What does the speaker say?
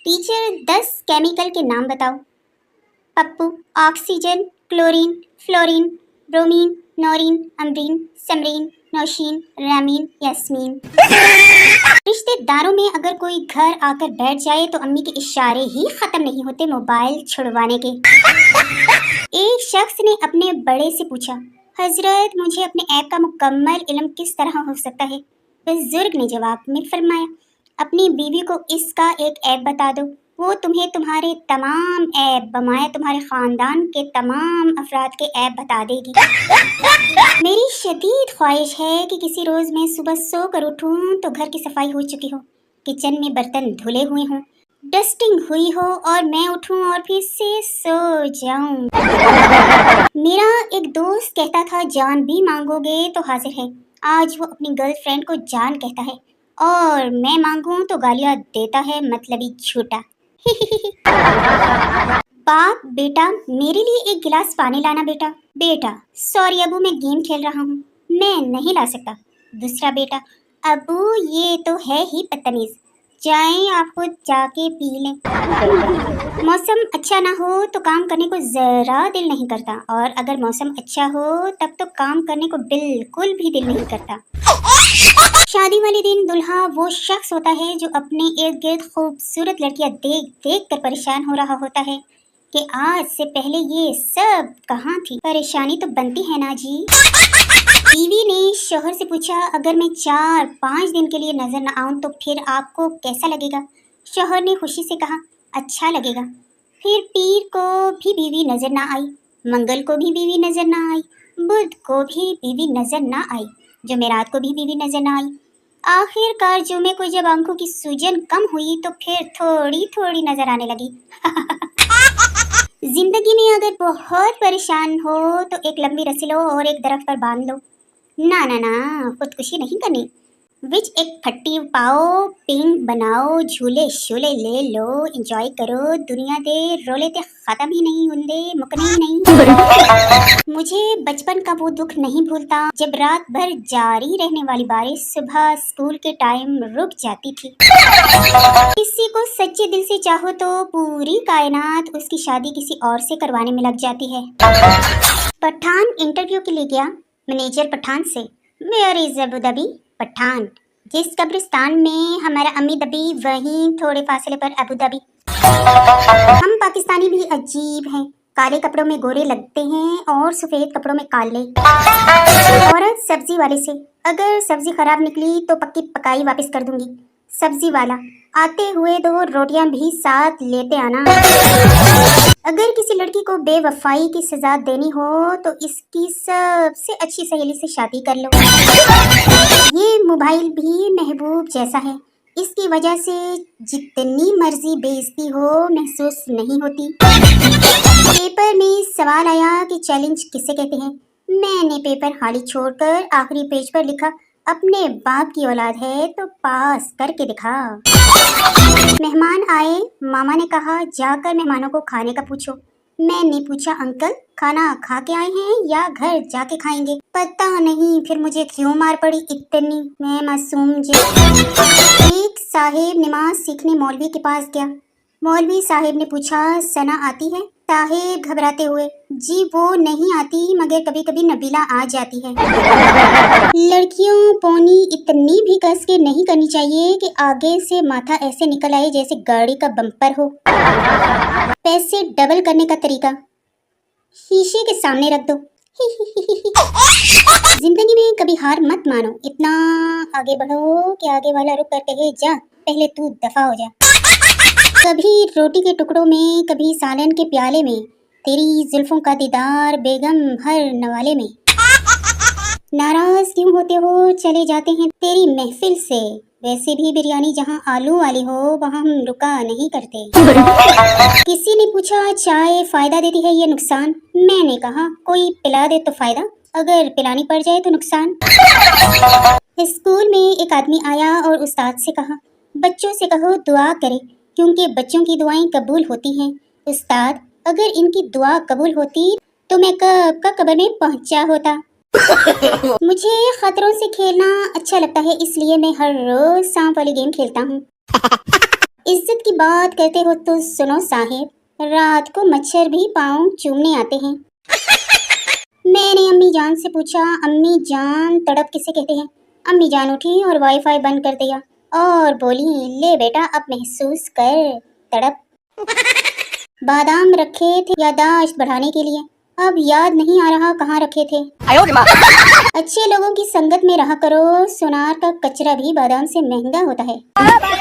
Teacher 10 chemical के नाम बताओ। Pappu, oxygen, chlorine, fluorine, bromine, Noreen, Ambreen, Samreen, Nausheen, Rameen, Yasmeen. रिश्तेदारों में अगर कोई घर आकर बैठ जाए तो अम्मी के इशारे ही खत्म नहीं होते मोबाइल छुड़वाने के। एक शख्स ने अपने बड़े से पूछा, हजरत मुझे अपने ऐप का मुकम्मल इल्म किस तरह हो सकता है? बुजुर्ग ने जवाब में फरमाया, अपनी बीवी को इसका एक ऐप बता दो, वो तुम्हें तुम्हारे तमाम ऐप बमाया तुम्हारे खानदान के तमाम अफराद के ऐप बता देगी। मेरी शदीद ख्वाहिश है कि किसी रोज मैं सुबह सो कर उठूं तो घर की सफाई हो चुकी हो, किचन में बर्तन धुले हुए हों, डस्टिंग हुई हो और मैं उठूं और फिर से सो जाऊं। मेरा एक दोस्त कहता था जान भी मांगोगे तो हाजिर है। आज वो अपनी गर्लफ्रेंड को जान कहता है और मैं मांगूं तो गालियां देता है, मतलबी झूठा। बाप, बेटा मेरे लिए एक गिलास पानी लाना बेटा। बेटा, सॉरी अबू मैं गेम खेल रहा हूँ, मैं नहीं ला सकता। दूसरा बेटा, अबू ये तो है ही बदतमीज, जाएं आप खुद जाके पी लें। मौसम अच्छा ना हो तो काम करने को जरा दिल नहीं करता, और अगर मौसम अच्छा हो तब तो काम करने को बिल्कुल भी दिल नहीं करता। शादी वाले दिन दुल्हा वो शख्स होता है जो अपने इर्द गिर्द खूबसूरत लड़कियां देख देख कर परेशान हो रहा होता है कि आज से पहले ये सब कहाँ थी। परेशानी तो बनती है ना जी। बीवी ने शोहर से पूछा, अगर मैं 4-5 दिन के लिए नजर न आऊं तो फिर आपको कैसा लगेगा? शोहर ने खुशी से कहा, अच्छा लगेगा। फिर पीर को भी बीवी नजर न आई, मंगल को भी बीवी नजर न आई, बुध को भी बीवी नजर न आई, जुमेरात को भी बीवी नजर न आई। आखिरकार जुमे को जब आंखों की सूजन कम हुई तो फिर थोड़ी थोड़ी नजर आने लगी। जिंदगी में अगर बहुत परेशान हो तो एक लंबी रस्सी लो और एक दरख्त पर बांध लो। ना ना ना, खुदकुशी नहीं करनी। विच एक फट्टी पाओ, पिंग बनाओ, झूले शूले ले लो, एंजॉय करो, दुनिया दे रोले ते खत्म ही नहीं हुंदे, मुकने ही नहीं। मुझे बचपन का वो दुख नहीं भूलता जब रात भर जारी रहने वाली बारिश सुबह स्कूल के टाइम रुक जाती थी। किसी को सच्चे दिल से चाहो तो पूरी कायनात उसकी शादी किसी और से करवाने में लग जाती है। पठान इंटरव्यू के लिए गया, मैनेजर पठान से, where is Abu Dhabi? Pathan, जिस कब्रिस्तान में हमारा अम्मी दबी वहीं थोड़े फासले पर अबू धाबी। हम पाकिस्तानी भी अजीब हैं, काले कपड़ों में गोरे लगते हैं और सफेद कपड़ों में काले। औरत सब्जी वाले से, अगर सब्जी खराब निकली तो पक्की पकाई वापस कर दूंगी। सब्जी वाला, आते हुए 2 रोटियां भी साथ लेते आना। अगर किसी लड़की को बेवफाई की सजा देनी हो तो इसकी सबसे अच्छी सहेली से शादी कर लो। ये मोबाइल भी महबूब जैसा है, इसकी वजह से जितनी मर्जी बेइज्जती हो महसूस नहीं होती। पेपर में सवाल आया कि चैलेंज किसे कहते हैं। मैंने पेपर खाली छोड़कर आखिरी पेज पर लिखा, अपने बाप की औलाद है तो पास करके दिखा। मेहमान आए, मामा ने कहा जाकर मेहमानों को खाने का पूछो। मैंने पूछा, अंकल खाना खा के आए हैं या घर जाके खाएंगे? पता नहीं फिर मुझे क्यों मार पड़ी इतनी, मैं मासूम जी। एक साहिब नमाज सीखने मौलवी के पास गया। मौलवी साहिब ने पूछा, सना आती है? साहिब घबराते हुए, जी वो नहीं आती मगर कभी कभी नबीला आ जाती है। लड़कियों पौनी इतनी भी कस के नहीं करनी चाहिए कि आगे से माथा ऐसे निकल आए जैसे गाड़ी का बम्पर हो। पैसे डबल करने का तरीका, शीशे के सामने रख दो। जिंदगी में कभी हार मत मानो, इतना आगे बढ़ो कि आगे वाला रुक कर कहे जा पहले तू दफा हो जा। कभी रोटी के टुकड़ों में, कभी सालन के प्याले में, तेरी जुल्फों का दीदार बेगम हर नवाले में। नाराज क्यों होते हो, चले जाते हैं तेरी महफिल से, वैसे भी बिरयानी जहाँ आलू वाली हो वहाँ हम रुका नहीं करते। किसी ने पूछा, चाय फायदा देती है या नुकसान? मैंने कहा, कोई पिला दे तो फायदा, अगर पिलानी पड़ जाए तो नुकसान। स्कूल में एक आदमी आया और उस्ताद से कहा, बच्चों से कहो दुआ करे क्योंकि बच्चों की दुआएं कबूल होती हैं। उस्ताद, अगर इनकी दुआ कबूल होती तो मैं कब का कब्र में पहुंचा होता। मुझे खतरों से खेलना अच्छा लगता है, इसलिए मैं हर रोज सांप वाली गेम खेलता हूँ। عزت کی بات کرتے ہو تو سنو صاحب، رات کو مچھر بھی پاؤں چومنے آتے ہیں۔ میں نے امی جان سے پوچھا، امی جان تڑپ کسے کہتے ہیں؟ امی جان اٹھی اور وائی فائی بند کر دیا اور بولی، لے بیٹا اب محسوس کر تڑپ۔ بادام رکھے تھے یادداشت بڑھانے کے لیے، اب یاد نہیں آ رہا کہاں رکھے تھے۔ اچھے لوگوں کی سنگت میں رہا کرو، سونار کا کچرا بھی بادام سے مہنگا ہوتا ہے۔